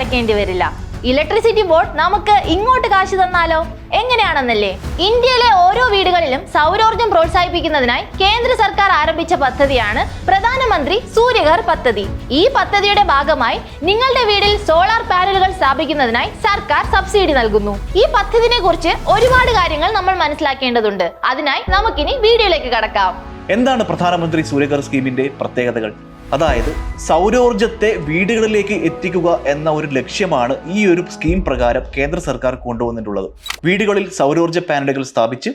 അടയ്ക്കേണ്ടി വരില്ല. Electricity board നമുക്ക് ഇങ്ങോട്ട് കാശ് തന്നാലോ? എങ്ങനെയാണെന്നല്ലേ? ഇന്ത്യയിലെ ഓരോ വീടുകളിലും സൗരോർജ്ജം പ്രോത്സാഹിപ്പിക്കുന്നതിനായി കേന്ദ്ര സർക്കാർ ആരംഭിച്ച പദ്ധതിയാണ് പ്രധാനമന്ത്രി സൂര്യഘർ പദ്ധതി. ഈ പദ്ധതിയുടെ ഭാഗമായി നിങ്ങളുടെ വീട്ടിൽ സോളാർ പാനലുകൾ സ്ഥാപിക്കുന്നതിനായി സർക്കാർ സബ്സിഡി നൽകുന്നു. ഈ പദ്ധതിയെ കുറിച്ച് ഒരുപാട് കാര്യങ്ങൾ നമ്മൾ മനസ്സിലാക്കേണ്ടതുണ്ട്. അതിനായി നമുക്കിനി വീഡിയോയിലേക്ക് കടക്കാം. എന്താണ് പ്രധാനമന്ത്രി സൂര്യഘർ സ്കീമിന്റെ പ്രത്യേകതകൾ? അതായത് സൗരോർജ്ജത്തെ വീടുകളിലേക്ക് എത്തിക്കുക എന്ന ഒരു ലക്ഷ്യമാണ് ഈ ഒരു സ്കീം പ്രകാരം കേന്ദ്ര സർക്കാർ കൊണ്ടുവന്നിട്ടുള്ളത്. വീടുകളിൽ സൗരോർജ്ജ പാനലുകൾ സ്ഥാപിച്ച്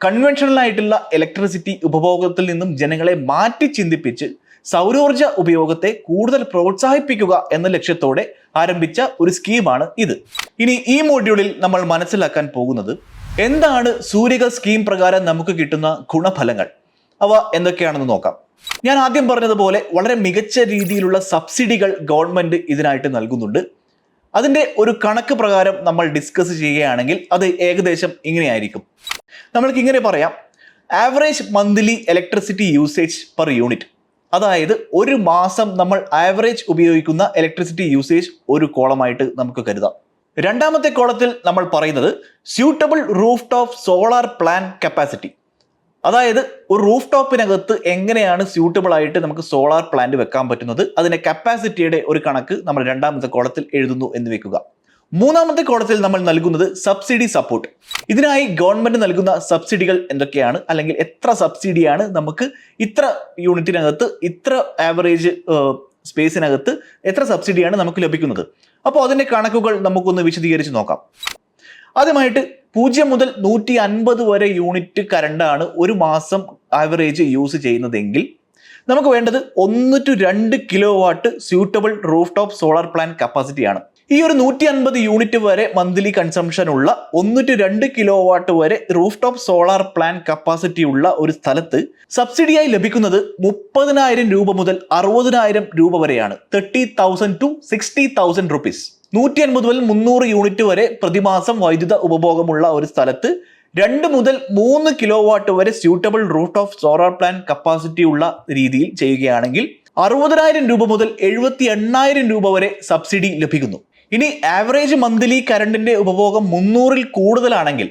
കൺവെൻഷണൽ ആയിട്ടുള്ള ഇലക്ട്രിസിറ്റി ഉപഭോഗത്തിൽ നിന്നും ജനങ്ങളെ മാറ്റി ചിന്തിപ്പിച്ച് സൗരോർജ്ജ ഉപയോഗത്തെ കൂടുതൽ പ്രോത്സാഹിപ്പിക്കുക എന്ന ലക്ഷ്യത്തോടെ ആരംഭിച്ച ഒരു സ്കീമാണ് ഇത്. ഇനി ഈ മൊഡ്യൂളിൽ നമ്മൾ മനസ്സിലാക്കാൻ പോകുന്നത് എന്താണ് സൂര്യഘർ സ്കീം പ്രകാരം നമുക്ക് കിട്ടുന്ന ഗുണഫലങ്ങൾ, അവ എന്തൊക്കെയാണെന്ന് നോക്കാം. ഞാൻ ആദ്യം പറഞ്ഞതുപോലെ വളരെ മികച്ച രീതിയിലുള്ള സബ്സിഡികൾ ഗവൺമെന്റ് ഇതിനായിട്ട് നൽകുന്നുണ്ട്. അതിൻ്റെ ഒരു കണക്ക് പ്രകാരം നമ്മൾ ഡിസ്കസ് ചെയ്യുകയാണെങ്കിൽ അത് ഏകദേശം ഇങ്ങനെയായിരിക്കും. നമ്മൾക്ക് ഇങ്ങനെ പറയാം, average monthly electricity usage per unit. അതായത് ഒരു മാസം നമ്മൾ ആവറേജ് ഉപയോഗിക്കുന്ന ഇലക്ട്രിസിറ്റി യൂസേജ് ഒരു കോളമായിട്ട് നമുക്ക് കരുതാം. രണ്ടാമത്തെ കോളത്തിൽ നമ്മൾ പറയുന്നത് suitable roof top solar plan capacity. അതായത് ഒരു റൂഫ് ടോപ്പിനകത്ത് എങ്ങനെയാണ് സ്യൂട്ടബിൾ ആയിട്ട് നമുക്ക് സോളാർ പ്ലാന്റ് വെക്കാൻ പറ്റുന്നത്, അതിന്റെ കപ്പാസിറ്റിയുടെ ഒരു കണക്ക് നമ്മൾ രണ്ടാമത്തെ കോളത്തിൽ എഴുതുന്നു എന്ന് വെക്കുക. മൂന്നാമത്തെ കോളത്തിൽ നമ്മൾ നൽകുന്നത് സബ്സിഡി സപ്പോർട്ട്. ഇതിനായി ഗവൺമെന്റ് നൽകുന്ന സബ്സിഡികൾ എന്തൊക്കെയാണ്, അല്ലെങ്കിൽ എത്ര സബ്സിഡിയാണ് നമുക്ക് ഇത്ര യൂണിറ്റിനകത്ത് ഇത്ര ആവറേജ് സ്പേസിനകത്ത് എത്ര സബ്സിഡിയാണ് നമുക്ക് ലഭിക്കുന്നത്. അപ്പോൾ അതിന്റെ കണക്കുകൾ നമുക്കൊന്ന് വിശദീകരിച്ച് നോക്കാം. ആദ്യമായിട്ട് 0 മുതൽ 150 വരെ യൂണിറ്റ് കറണ്ടാണ് ഒരു മാസം ആവറേജ് യൂസ് ചെയ്യുന്നതെങ്കിൽ നമുക്ക് വേണ്ടത് 1 to 2 kilo watt suitable roof top solar plan കപ്പാസിറ്റിയാണ്. ഈ ഒരു 150 യൂണിറ്റ് വരെ മന്ത്ലി കൺസംഷൻ ഉള്ള 1 to 2 കിലോ വാട്ട് വരെ roof top solar plan capacity ഉള്ള ഒരു സ്ഥലത്ത് സബ്സിഡിയായി ലഭിക്കുന്നത് 30,000 രൂപ മുതൽ 60,000 രൂപ വരെയാണ്. 30,000 to 60,000 റുപ്പീസ്. 150 മുതൽ 300 യൂണിറ്റ് വരെ പ്രതിമാസം വൈദ്യുത ഉപഭോഗമുള്ള ഒരു സ്ഥലത്ത് 2 മുതൽ 3 കിലോ വാട്ട് വരെ suitable roof top solar plan capacity ഉള്ള രീതിയിൽ ചെയ്യുകയാണെങ്കിൽ 60,000 രൂപ മുതൽ 78,000 രൂപ വരെ സബ്സിഡി ലഭിക്കുന്നു. ഇനി ആവറേജ് മന്ത്ലി കറണ്ടിന്റെ ഉപഭോഗം 300-ൽ കൂടുതലാണെങ്കിൽ,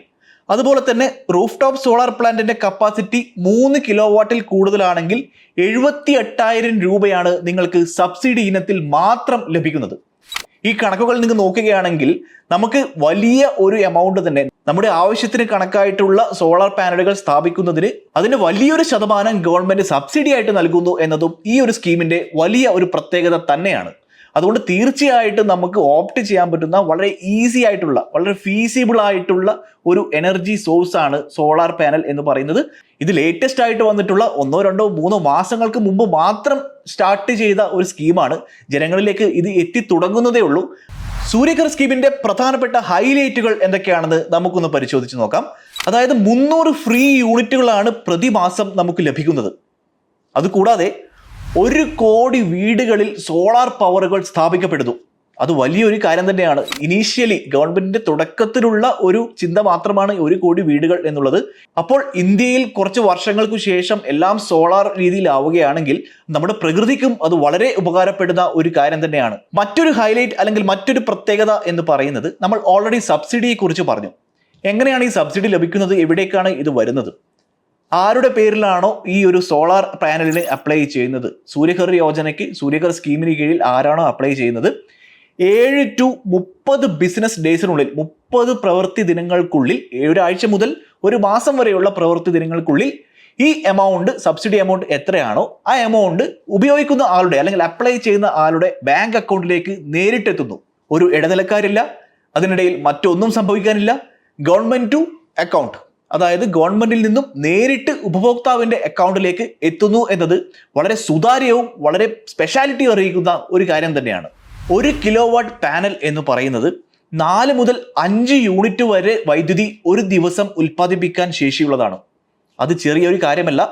അതുപോലെ തന്നെ റൂഫ് ടോപ്പ് സോളാർ പ്ലാന്റിന്റെ കപ്പാസിറ്റി 3 കിലോ വാട്ടിൽ കൂടുതലാണെങ്കിൽ 78,000 രൂപയാണ് നിങ്ങൾക്ക് സബ്സിഡി ഇനത്തിൽ മാത്രം ലഭിക്കുന്നത്. ഈ കണക്കുകൾ നിങ്ങൾ നോക്കുകയാണെങ്കിൽ നമുക്ക് വലിയ ഒരു എമൗണ്ട് തന്നെ നമ്മുടെ ആവശ്യത്തിന് കണക്കായിട്ടുള്ള സോളാർ പാനലുകൾ സ്ഥാപിക്കുന്നതിന് അതിന് വലിയൊരു ശതമാനം ഗവൺമെന്റ് സബ്സിഡി ആയിട്ട് നൽകുന്നു എന്നതും ഈ ഒരു സ്കീമിന്റെ വലിയ ഒരു പ്രത്യേകത തന്നെയാണ്. അതുകൊണ്ട് തീർച്ചയായിട്ടും നമുക്ക് ഓപ്റ്റ് ചെയ്യാൻ പറ്റുന്ന വളരെ ഈസി ആയിട്ടുള്ള, വളരെ ഫീസിബിൾ ആയിട്ടുള്ള ഒരു എനർജി സോഴ്സ് ആണ് സോളാർ പാനൽ എന്ന് പറയുന്നത്. ഇത് ലേറ്റസ്റ്റ് ആയിട്ട് വന്നിട്ടുള്ള 1, 2, 3 മാസങ്ങൾക്ക് മുമ്പ് മാത്രം സ്റ്റാർട്ട് ചെയ്ത ഒരു സ്കീമാണ്. ജനങ്ങളിലേക്ക് ഇത് എത്തി തുടങ്ങുന്നതേ ഉള്ളൂ. സൂര്യഘർ സ്കീമിന്റെ പ്രധാനപ്പെട്ട ഹൈലൈറ്റുകൾ എന്തൊക്കെയാണെന്ന് നമുക്കൊന്ന് പരിശോധിച്ച് നോക്കാം. അതായത് 300 ഫ്രീ യൂണിറ്റുകളാണ് പ്രതിമാസം നമുക്ക് ലഭിക്കുന്നത്. അതുകൂടാതെ 1 കോടി വീടുകളിൽ സോളാർ പവറുകൾ സ്ഥാപിക്കപ്പെടുന്നു. അത് വലിയൊരു കാര്യം തന്നെയാണ്. ഇനീഷ്യലി ഗവൺമെന്റിന്റെ തുടക്കത്തിലുള്ള ഒരു ചിന്ത മാത്രമാണ് 1 കോടി വീടുകൾ എന്നുള്ളത്. അപ്പോൾ ഇന്ത്യയിൽ കുറച്ച് വർഷങ്ങൾക്ക് ശേഷം എല്ലാം സോളാർ രീതിയിലാവുകയാണെങ്കിൽ നമ്മുടെ പ്രകൃതിക്കും അത് വളരെ ഉപകാരപ്പെടുന്ന ഒരു കാര്യം തന്നെയാണ്. മറ്റൊരു ഹൈലൈറ്റ് അല്ലെങ്കിൽ മറ്റൊരു പ്രത്യേകത എന്ന് പറയുന്നത്, നമ്മൾ ഓൾറെഡി സബ്സിഡിയെ കുറിച്ച് പറഞ്ഞു. എങ്ങനെയാണ് ഈ സബ്സിഡി ലഭിക്കുന്നത്, എവിടേക്കാണ് ഇത് വരുന്നത്, ആരുടെ പേരിലാണോ ഈ ഒരു സോളാർ പാനലിന് അപ്ലൈ ചെയ്യുന്നത്, സൂര്യഘർ യോജനയ്ക്ക്, സൂര്യഘർ സ്കീമിന് കീഴിൽ ആരാണോ അപ്ലൈ ചെയ്യുന്നത്, 7 to 30 ബിസിനസ് ഡേയ്സിനുള്ളിൽ, 30 പ്രവൃത്തി ദിനങ്ങൾക്കുള്ളിൽ, ഒരാഴ്ച മുതൽ ഒരു മാസം വരെയുള്ള പ്രവൃത്തി ദിനങ്ങൾക്കുള്ളിൽ ഈ എമൗണ്ട്, സബ്സിഡി എമൗണ്ട് എത്രയാണോ ആ എമൗണ്ട് ഉപയോഗിക്കുന്ന ആളുടെ അല്ലെങ്കിൽ അപ്ലൈ ചെയ്യുന്ന ആളുടെ ബാങ്ക് അക്കൗണ്ടിലേക്ക് നേരിട്ടെത്തുന്നു. ഒരു ഇടനിലക്കാരില്ല, അതിനിടയിൽ മറ്റൊന്നും സംഭവിക്കാനില്ല. ഗവൺമെന്റ് ടു അക്കൗണ്ട്, അതായത് ഗവൺമെന്റിൽ നിന്നും നേരിട്ട് ഉപഭോക്താവിന്റെ അക്കൗണ്ടിലേക്ക് എത്തുന്നു എന്നത് വളരെ സുതാര്യവും വളരെ സ്പെഷ്യാലിറ്റി അറിയിക്കുന്ന ഒരു കാര്യം തന്നെയാണ്. 1 കിലോ വാട്ട് പാനൽ എന്ന് പറയുന്നത് 4 മുതൽ 5 യൂണിറ്റ് വരെ വൈദ്യുതി ഒരു ദിവസം ഉൽപ്പാദിപ്പിക്കാൻ ശേഷിയുള്ളതാണ്. അത് ചെറിയൊരു കാര്യമല്ല.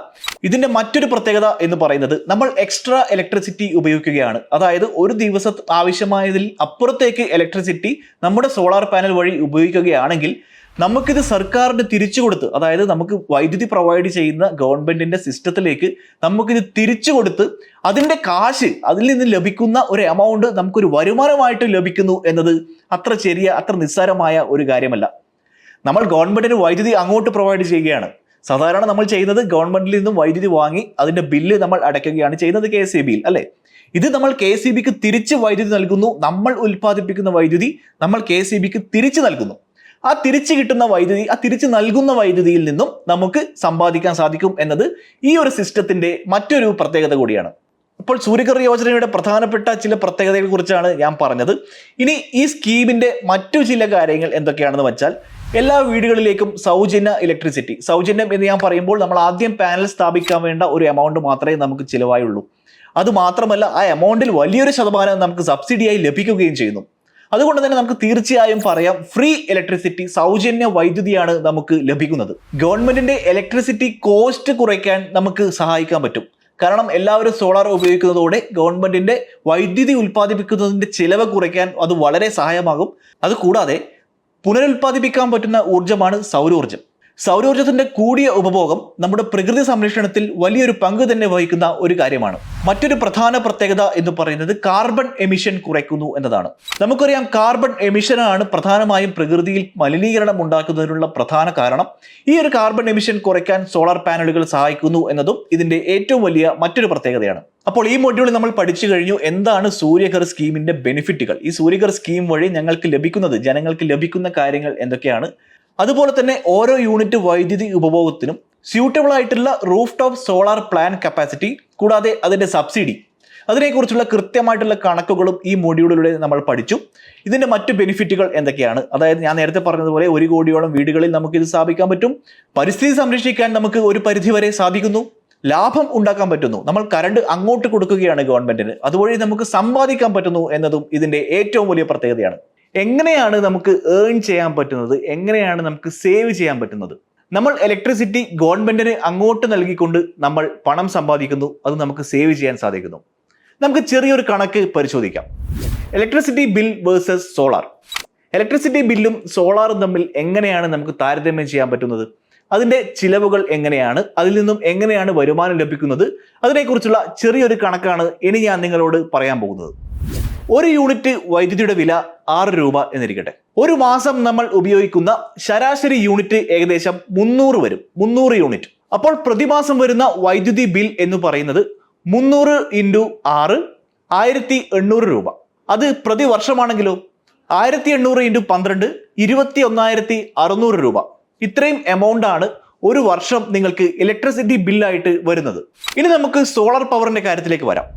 ഇതിന്റെ മറ്റൊരു പ്രത്യേകത എന്ന് പറയുന്നത് നമ്മൾ എക്സ്ട്രാ ഇലക്ട്രിസിറ്റി ഉപയോഗിക്കുകയാണ്. അതായത് ഒരു ദിവസം ആവശ്യമായതിൽ അപ്പുറത്തേക്ക് ഇലക്ട്രിസിറ്റി നമ്മുടെ സോളാർ പാനൽ വഴി ഉപയോഗിക്കുകയാണെങ്കിൽ നമുക്കിത് സർക്കാരിന് തിരിച്ചു കൊടുത്ത്, അതായത് നമുക്ക് വൈദ്യുതി പ്രൊവൈഡ് ചെയ്യുന്ന ഗവൺമെന്റിന്റെ സിസ്റ്റത്തിലേക്ക് നമുക്കിത് തിരിച്ചു കൊടുത്ത് അതിന്റെ കാശ്, അതിൽ നിന്ന് ലഭിക്കുന്ന ഒരു എമൗണ്ട് നമുക്കൊരു വരുമാനമായിട്ട് ലഭിക്കുന്നു എന്നത് അത്ര നിസ്സാരമായ ഒരു കാര്യമല്ല. നമ്മൾ ഗവൺമെന്റിന് വൈദ്യുതി അങ്ങോട്ട് പ്രൊവൈഡ് ചെയ്യുകയാണ്. സാധാരണ നമ്മൾ ചെയ്യുന്നത് ഗവൺമെന്റിൽ നിന്നും വൈദ്യുതി വാങ്ങി അതിന്റെ ബില്ല് നമ്മൾ അടയ്ക്കുകയാണ് ചെയ്യുന്നത് KSEBയിൽ, അല്ലെ? ഇത് നമ്മൾ KSEBക്ക് തിരിച്ച് വൈദ്യുതി നൽകുന്നു. നമ്മൾ ഉൽപ്പാദിപ്പിക്കുന്ന വൈദ്യുതി നമ്മൾ KSEBക്ക് തിരിച്ചു നൽകുന്നു. ആ തിരിച്ചു കിട്ടുന്ന വൈദ്യുതി, ആ തിരിച്ചു നൽകുന്ന വൈദ്യുതിയിൽ നിന്നും നമുക്ക് സമ്പാദിക്കാൻ സാധിക്കും എന്നത് ഈ ഒരു സിസ്റ്റത്തിന്റെ മറ്റൊരു പ്രത്യേകത കൂടിയാണ്. ഇപ്പോൾ സൂര്യഘർ യോജനയുടെ പ്രധാനപ്പെട്ട ചില പ്രത്യേകതകളെ കുറിച്ചാണ് ഞാൻ പറഞ്ഞത്. ഇനി ഈ സ്കീമിന്റെ മറ്റു ചില കാര്യങ്ങൾ എന്തൊക്കെയാണെന്ന് വെച്ചാൽ, എല്ലാ വീടുകളിലേക്കും സൗജന്യ ഇലക്ട്രിസിറ്റി. സൗജന്യം എന്ന് ഞാൻ പറയുമ്പോൾ നമ്മൾ ആദ്യം പാനൽ സ്ഥാപിക്കാൻ വേണ്ട ഒരു എമൗണ്ട് മാത്രമേ നമുക്ക് ചിലവായുള്ളൂ. അതുമാത്രമല്ല, ആ എമൗണ്ടിൽ വലിയൊരു ശതമാനം നമുക്ക് സബ്സിഡിയായി ലഭിക്കുകയും ചെയ്യുന്നു. അതുകൊണ്ട് തന്നെ നമുക്ക് തീർച്ചയായും പറയാം, ഫ്രീ ഇലക്ട്രിസിറ്റി, സൗജന്യ വൈദ്യുതിയാണ് നമുക്ക് ലഭിക്കുന്നത്. ഗവൺമെന്റിന്റെ ഇലക്ട്രിസിറ്റി കോസ്റ്റ് കുറയ്ക്കാൻ നമുക്ക് സഹായിക്കാൻ പറ്റും. കാരണം എല്ലാവരും സോളാർ ഉപയോഗിക്കുന്നതോടെ ഗവൺമെന്റിന്റെ വൈദ്യുതി ഉൽപ്പാദിപ്പിക്കുന്നതിന്റെ ചിലവ് കുറയ്ക്കാൻ അത് വളരെ സഹായമാകും. അതുകൂടാതെ പുനരുൽപ്പാദിപ്പിക്കാൻ പറ്റുന്ന ഊർജ്ജമാണ് സൗരോർജ്ജം. സൗരോർജ്ജത്തിന്റെ കൂടിയ ഉപഭോഗം നമ്മുടെ പ്രകൃതി സംരക്ഷണത്തിൽ വലിയൊരു പങ്ക് തന്നെ വഹിക്കുന്ന ഒരു കാര്യമാണ്. മറ്റൊരു പ്രധാന പ്രത്യേകത എന്ന് പറയുന്നത് കാർബൺ എമിഷൻ കുറയ്ക്കുന്നു എന്നതാണ്. നമുക്കറിയാം, കാർബൺ എമിഷനാണ് പ്രധാനമായും പ്രകൃതിയിൽ മലിനീകരണം ഉണ്ടാക്കുന്നതിനുള്ള പ്രധാന കാരണം. ഈ ഒരു കാർബൺ എമിഷൻ കുറയ്ക്കാൻ സോളാർ പാനലുകൾ സഹായിക്കുന്നു എന്നതും ഇതിന്റെ ഏറ്റവും വലിയ മറ്റൊരു പ്രത്യേകതയാണ്. അപ്പോൾ ഈ മൊഡ്യൂളിൽ നമ്മൾ പഠിച്ചു കഴിഞ്ഞു എന്താണ് സൂര്യഘർ സ്കീമിന്റെ ബെനിഫിറ്റുകൾ. ഈ സൂര്യഘർ സ്കീം വഴി ജനങ്ങൾക്ക് ലഭിക്കുന്ന കാര്യങ്ങൾ എന്തൊക്കെയാണ്. അതുപോലെ തന്നെ ഓരോ യൂണിറ്റ് വൈദ്യുതി ഉപഭോഗത്തിനും സ്യൂട്ടബിൾ ആയിട്ടുള്ള roof top solar plan capacity, കൂടാതെ അതിന്റെ സബ്സിഡി, അതിനെക്കുറിച്ചുള്ള കൃത്യമായിട്ടുള്ള കണക്കുകളും ഈ മൊഡ്യൂളിലൂടെ നമ്മൾ പഠിച്ചു. ഇതിന്റെ മറ്റു ബെനിഫിറ്റുകൾ എന്തൊക്കെയാണ്? അതായത് ഞാൻ നേരത്തെ പറഞ്ഞതുപോലെ 1 കോടിയോളം വീടുകളിൽ നമുക്ക് ഇത് സ്ഥാപിക്കാൻ പറ്റും. പരിസ്ഥിതി സംരക്ഷിക്കാൻ നമുക്ക് ഒരു പരിധിവരെ സാധിക്കുന്നു. ലാഭം ഉണ്ടാക്കാൻ പറ്റുന്നു. നമ്മൾ കറണ്ട് അങ്ങോട്ട് കൊടുക്കുകയാണ് ഗവൺമെന്റിന്, അതുവഴി നമുക്ക് സമ്പാദിക്കാൻ പറ്റുന്നു എന്നതും ഇതിന്റെ ഏറ്റവും വലിയ പ്രത്യേകതയാണ്. എങ്ങനെയാണ് നമുക്ക് ഏൺ ചെയ്യാൻ പറ്റുന്നത്? എങ്ങനെയാണ് നമുക്ക് സേവ് ചെയ്യാൻ പറ്റുന്നത്? നമ്മൾ ഇലക്ട്രിസിറ്റി ഗവൺമെന്റിന് അങ്ങോട്ട് നൽകിക്കൊണ്ട് നമ്മൾ പണം സമ്പാദിക്കുന്നു, അത് നമുക്ക് സേവ് ചെയ്യാൻ സാധിക്കുന്നു. നമുക്ക് ചെറിയൊരു കണക്ക് പരിശോധിക്കാം. Electricity bill versus solar. Electricity ബില്ലും സോളാറും തമ്മിൽ എങ്ങനെയാണ് നമുക്ക് താരതമ്യം ചെയ്യാൻ പറ്റുന്നത്? അതിന്റെ ചിലവുകൾ എങ്ങനെയാണ്? അതിൽ നിന്നും എങ്ങനെയാണ് വരുമാനം ലഭിക്കുന്നത്? അതിനെക്കുറിച്ചുള്ള ചെറിയൊരു കണക്കാണ് ഇനി ഞാൻ നിങ്ങളോട് പറയാൻ പോകുന്നത്. ഒരു യൂണിറ്റ് വൈദ്യുതിയുടെ വില 6 രൂപ എന്നിരിക്കട്ടെ. ഒരു മാസം നമ്മൾ ഉപയോഗിക്കുന്ന ശരാശരി യൂണിറ്റ് ഏകദേശം 300 വരും. 300 യൂണിറ്റ്. അപ്പോൾ പ്രതിമാസം വരുന്ന വൈദ്യുതി ബിൽ എന്ന് പറയുന്നത് 300 × 6 1800 രൂപ. അത് പ്രതിവർഷമാണെങ്കിലോ 1800 × 12 21,600 രൂപ. ഇത്രയും എമൗണ്ട് ആണ് ഒരു വർഷം നിങ്ങൾക്ക് ഇലക്ട്രിസിറ്റി ബില്ലായിട്ട് വരുന്നത്. ഇനി നമുക്ക് സോളാർ പവറിന്റെ കാര്യത്തിലേക്ക് വരാം.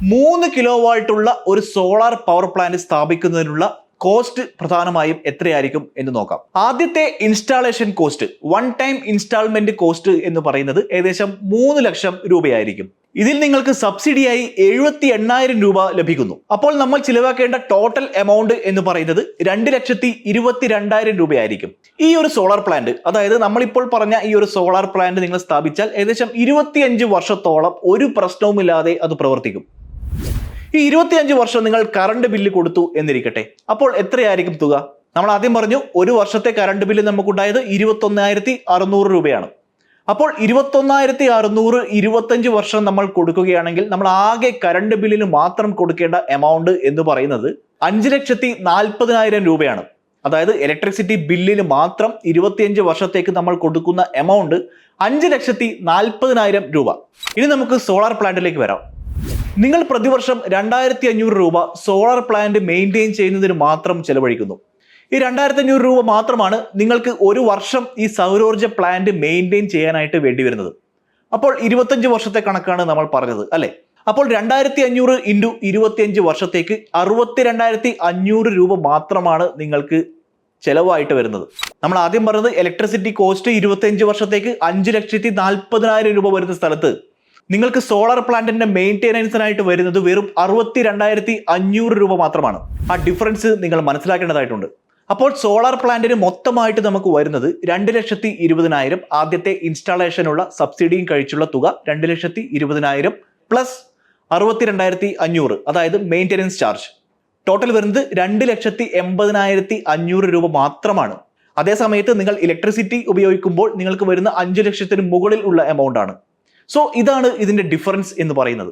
3 കിലോവാട്ടുള്ള ഒരു സോളാർ പവർ പ്ലാന്റ് സ്ഥാപിക്കുന്നതിനുള്ള കോസ്റ്റ് പ്രധാനമായും എത്രയായിരിക്കും എന്ന് നോക്കാം. ആദ്യത്തെ installation cost, 1 time installment cost എന്ന് പറയുന്നത് ഏകദേശം 3 ലക്ഷം രൂപയായിരിക്കും. ഇതിൽ നിങ്ങൾക്ക് സബ്സിഡിയായി 78,000 രൂപ ലഭിക്കുന്നു. അപ്പോൾ നമ്മൾ ചിലവാക്കേണ്ട ടോട്ടൽ എമൗണ്ട് എന്ന് പറയുന്നത് 2,22,000 രൂപയായിരിക്കും. ഈ ഒരു സോളാർ പ്ലാന്റ്, അതായത് നമ്മളിപ്പോൾ പറഞ്ഞ ഈ ഒരു സോളാർ പ്ലാന്റ് നിങ്ങൾ സ്ഥാപിച്ചാൽ ഏകദേശം 25 വർഷത്തോളം ഒരു പ്രശ്നവുമില്ലാതെ അത് പ്രവർത്തിക്കും. ഈ 25 വർഷം നിങ്ങൾ കറണ്ട് ബില്ല് കൊടുത്തു എന്നിരിക്കട്ടെ. അപ്പോൾ എത്രയായിരിക്കും തുക? നമ്മൾ ആദ്യം പറഞ്ഞു, ഒരു വർഷത്തെ കറണ്ട് ബില്ല് നമുക്കുണ്ടായത് 21,600 രൂപയാണ്. അപ്പോൾ 21,600 25 വർഷം നമ്മൾ കൊടുക്കുകയാണെങ്കിൽ നമ്മൾ ആകെ കറണ്ട് ബില്ലിന് മാത്രം കൊടുക്കേണ്ട എമൗണ്ട് എന്ന് പറയുന്നത് 5,40,000 രൂപയാണ്. അതായത് ഇലക്ട്രിസിറ്റി ബില്ലിന് മാത്രം 25 വർഷത്തേക്ക് നമ്മൾ കൊടുക്കുന്ന എമൗണ്ട് 5,40,000 രൂപ. ഇനി നമുക്ക് സോളാർ പ്ലാന്റിലേക്ക് വരാം. നിങ്ങൾ പ്രതിവർഷം 2,500 രൂപ സോളാർ പ്ലാന്റ് മെയിൻറ്റെയിൻ ചെയ്യുന്നതിന് മാത്രം ചെലവഴിക്കുന്നു. ഈ 2,500 രൂപ മാത്രമാണ് നിങ്ങൾക്ക് ഒരു വർഷം ഈ സൗരോർജ്ജ പ്ലാന്റ് മെയിൻറ്റെയിൻ ചെയ്യാനായിട്ട് വേണ്ടി വരുന്നത്. അപ്പോൾ 25 വർഷത്തെ കണക്കാണ് നമ്മൾ പറഞ്ഞത്, അല്ലെ? അപ്പോൾ 2,500 × 25 വർഷത്തേക്ക് 62,500 രൂപ മാത്രമാണ് നിങ്ങൾക്ക് ചെലവായിട്ട് വരുന്നത്. നമ്മൾ ആദ്യം പറഞ്ഞത് ഇലക്ട്രിസിറ്റി കോസ്റ്റ് 25 വർഷത്തേക്ക് 5,40,000 രൂപ വരുന്ന സ്ഥലത്ത് നിങ്ങൾക്ക് സോളാർ പ്ലാന്റിന്റെ മെയിൻ്റെനൻസിനായിട്ട് വരുന്നത് വെറും 62,500 രൂപ മാത്രമാണ്. ആ ഡിഫറൻസ് നിങ്ങൾ മനസ്സിലാക്കേണ്ടതായിട്ടുണ്ട്. അപ്പോൾ സോളാർ പ്ലാന്റിന് മൊത്തമായിട്ട് നമുക്ക് വരുന്നത് 2,20,000 ആദ്യത്തെ ഇൻസ്റ്റാളേഷനുള്ള സബ്സിഡിയും കഴിച്ചുള്ള തുക 2,20,000 പ്ലസ് 62,500 അതായത് മെയിൻ്റെനൻസ് ചാർജ്. ടോട്ടൽ വരുന്നത് 2,80,500 രൂപ മാത്രമാണ്. അതേസമയത്ത് നിങ്ങൾ ഇലക്ട്രിസിറ്റി ഉപയോഗിക്കുമ്പോൾ നിങ്ങൾക്ക് വരുന്ന 5 ലക്ഷത്തിന് മുകളിൽ ഉള്ള എമൗണ്ട് ആണ്. സോ ഇതാണ് ഇതിന്റെ ഡിഫറൻസ് എന്ന് പറയുന്നത്.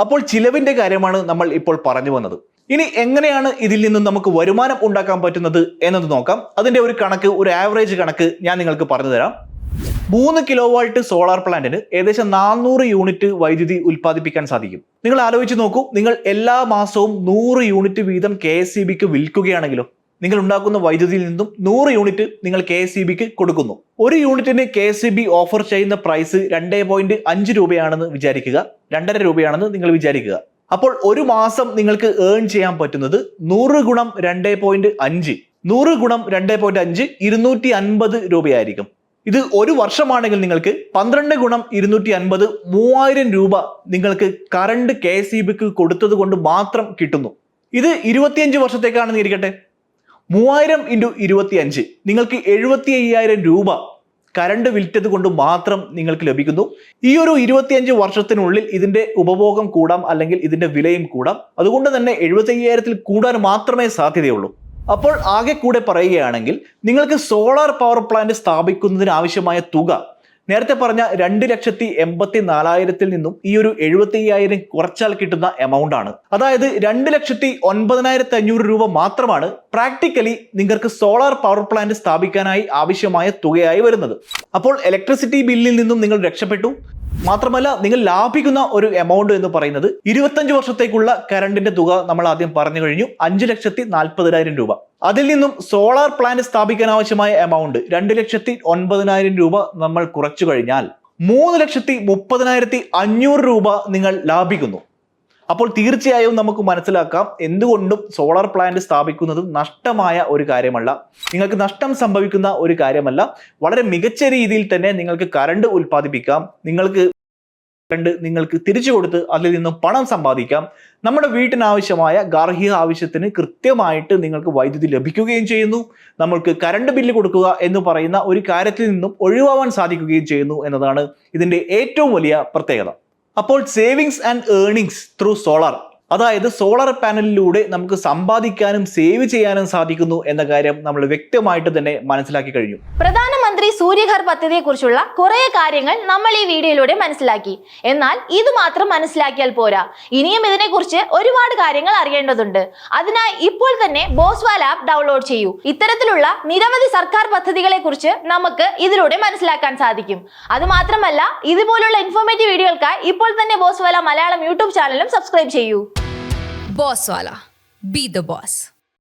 അപ്പോൾ ചിലവിന്റെ കാര്യമാണ് നമ്മൾ ഇപ്പോൾ പറഞ്ഞു വന്നത്. ഇനി എങ്ങനെയാണ് ഇതിൽ നിന്നും നമുക്ക് വരുമാനം ഉണ്ടാക്കാൻ പറ്റുന്നത് എന്നത് നോക്കാം. അതിന്റെ ഒരു കണക്ക്, ഒരു ആവറേജ് കണക്ക് ഞാൻ നിങ്ങൾക്ക് പറഞ്ഞു തരാം. 3 കിലോവാട്ട് സോളാർ പ്ലാന്റിന് ഏകദേശം 400 യൂണിറ്റ് വൈദ്യുതി ഉൽപ്പാദിപ്പിക്കാൻ സാധിക്കും. നിങ്ങൾ ആലോചിച്ച് നോക്കൂ, നിങ്ങൾ എല്ലാ മാസവും 100 യൂണിറ്റ് വീതം KSEBക്ക് വിൽക്കുകയാണെങ്കിലോ, നിങ്ങൾ ഉണ്ടാക്കുന്ന വൈദ്യുതിയിൽ നിന്നും 100 യൂണിറ്റ് നിങ്ങൾ KSEBക്ക് കൊടുക്കുന്നു. ഒരു യൂണിറ്റിന് KSEB ഓഫർ ചെയ്യുന്ന പ്രൈസ് 2.5 രൂപയാണെന്ന് വിചാരിക്കുക, 2.5 രൂപയാണെന്ന് നിങ്ങൾ വിചാരിക്കുക. അപ്പോൾ ഒരു മാസം നിങ്ങൾക്ക് ഏൺ ചെയ്യാൻ പറ്റുന്നത് 100 ഗുണം 2.5 100 ഗുണം 2.5 250 രൂപയായിരിക്കും. ഇത് ഒരു വർഷമാണെങ്കിൽ നിങ്ങൾക്ക് 12 ഗുണം 250 3000 രൂപ നിങ്ങൾക്ക് കറണ്ട് KSEBക്ക് കൊടുത്തത് കൊണ്ട് മാത്രം കിട്ടുന്നു. ഇത് 25 വർഷത്തേക്കാണെന്ന് ഇരിക്കട്ടെ. 3000 × 25 നിങ്ങൾക്ക് 75,000 രൂപ കറണ്ട് വിൽറ്റത് കൊണ്ട് മാത്രം നിങ്ങൾക്ക് ലഭിക്കുന്നു. ഈ ഒരു 25 വർഷത്തിനുള്ളിൽ ഇതിന്റെ ഉപഭോഗം കൂടാം, അല്ലെങ്കിൽ ഇതിന്റെ വിലയും കൂടാം. അതുകൊണ്ട് തന്നെ 75,000 കൂടാൻ മാത്രമേ സാധ്യതയുള്ളൂ. അപ്പോൾ ആകെ കൂടെ പറയുകയാണെങ്കിൽ നിങ്ങൾക്ക് സോളാർ പവർ പ്ലാന്റ് സ്ഥാപിക്കുന്നതിന് ആവശ്യമായ തുക നേരത്തെ പറഞ്ഞ 2,84,000 നിന്നും ഈ ഒരു 75,000 കുറച്ചാൽ കിട്ടുന്ന എമൗണ്ട് ആണ്. അതായത് 2,09,500 രൂപ മാത്രമാണ് പ്രാക്ടിക്കലി നിങ്ങൾക്ക് സോളാർ പവർ പ്ലാന്റ് സ്ഥാപിക്കാനായി ആവശ്യമായ തുകയായി വരുന്നത്. അപ്പോൾ ഇലക്ട്രിസിറ്റി ബില്ലിൽ നിന്നും നിങ്ങൾ രക്ഷപ്പെട്ടു. മാത്രമല്ല, നിങ്ങൾ ലാഭിക്കുന്ന ഒരു എമൗണ്ട് എന്ന് പറയുന്നത് 25 വർഷത്തേക്കുള്ള കറണ്ടിന്റെ തുക നമ്മൾ ആദ്യം പറഞ്ഞു കഴിഞ്ഞു, 5,40,000 രൂപ. അതിൽ നിന്നും സോളാർ പ്ലാന്റ് സ്ഥാപിക്കാൻ ആവശ്യമായ എമൗണ്ട് 2,09,000 രൂപ നമ്മൾ കുറച്ചു കഴിഞ്ഞാൽ 3,30,500 രൂപ നിങ്ങൾ ലാഭിക്കുന്നു. അപ്പോൾ തീർച്ചയായും നമുക്ക് മനസ്സിലാക്കാം എന്തുകൊണ്ടും സോളാർ പ്ലാന്റ് സ്ഥാപിക്കുന്നത് നഷ്ടമായ ഒരു കാര്യമല്ല, നിങ്ങൾക്ക് നഷ്ടം സംഭവിക്കുന്ന ഒരു കാര്യമല്ല. വളരെ മികച്ച രീതിയിൽ തന്നെ നിങ്ങൾക്ക് കറണ്ട് ഉൽപ്പാദിപ്പിക്കാം, നിങ്ങൾക്ക് തിരിച്ചു കൊടുത്ത് അതിൽ നിന്നും പണം സമ്പാദിക്കാം. നമ്മുടെ വീട്ടിനാവശ്യമായ ഗാർഹിക ആവശ്യത്തിന് കൃത്യമായിട്ട് നിങ്ങൾക്ക് വൈദ്യുതി ലഭിക്കുകയും ചെയ്യുന്നു. നമ്മൾക്ക് കറണ്ട് ബില്ല് കൊടുക്കുക എന്ന് പറയുന്ന ഒരു കാര്യത്തിൽ നിന്നും ഒഴിവാവാൻ സാധിക്കുകയും ചെയ്യുന്നു എന്നതാണ് ഇതിന്റെ ഏറ്റവും വലിയ പ്രത്യേകത. അപ്പോൾ savings and earnings through solar, അതായത് സോളാർ പാനലിലൂടെ നമുക്ക് സമ്പാദിക്കാനും സേവ് ചെയ്യാനും സാധിക്കുന്നു എന്ന കാര്യം നമ്മൾ വ്യക്തമായിട്ട് തന്നെ മനസ്സിലാക്കി കഴിഞ്ഞു. പ്രധാനമന്ത്രി സൂര്യഘർ പദ്ധതിയെ കുറിച്ചുള്ള കുറെ കാര്യങ്ങൾ നമ്മൾ ഈ വീഡിയോയിലൂടെ മനസ്സിലാക്കി. എന്നാൽ ഇത് മാത്രം മനസ്സിലാക്കിയാൽ പോരാ, ഇനിയും ഇതിനെക്കുറിച്ച് ഒരുപാട് കാര്യങ്ങൾ അറിയേണ്ടതുണ്ട്. അതിനായി ഇപ്പോൾ തന്നെ ബോസ്വാല ആപ്പ് ഡൗൺലോഡ് ചെയ്യൂ. ഇത്തരത്തിലുള്ള നിരവധി സർക്കാർ പദ്ധതികളെ കുറിച്ച് നമുക്ക് ഇതിലൂടെ മനസ്സിലാക്കാൻ സാധിക്കും. അത് മാത്രമല്ല, ഇതുപോലുള്ള ഇൻഫോർമേറ്റീവ് വീഡിയോകൾക്കായി ഇപ്പോൾ തന്നെ ബോസ്വാല മലയാളം യൂട്യൂബ് ചാനലും സബ്സ്ക്രൈബ് ചെയ്യൂ. Bosswala. Be the boss.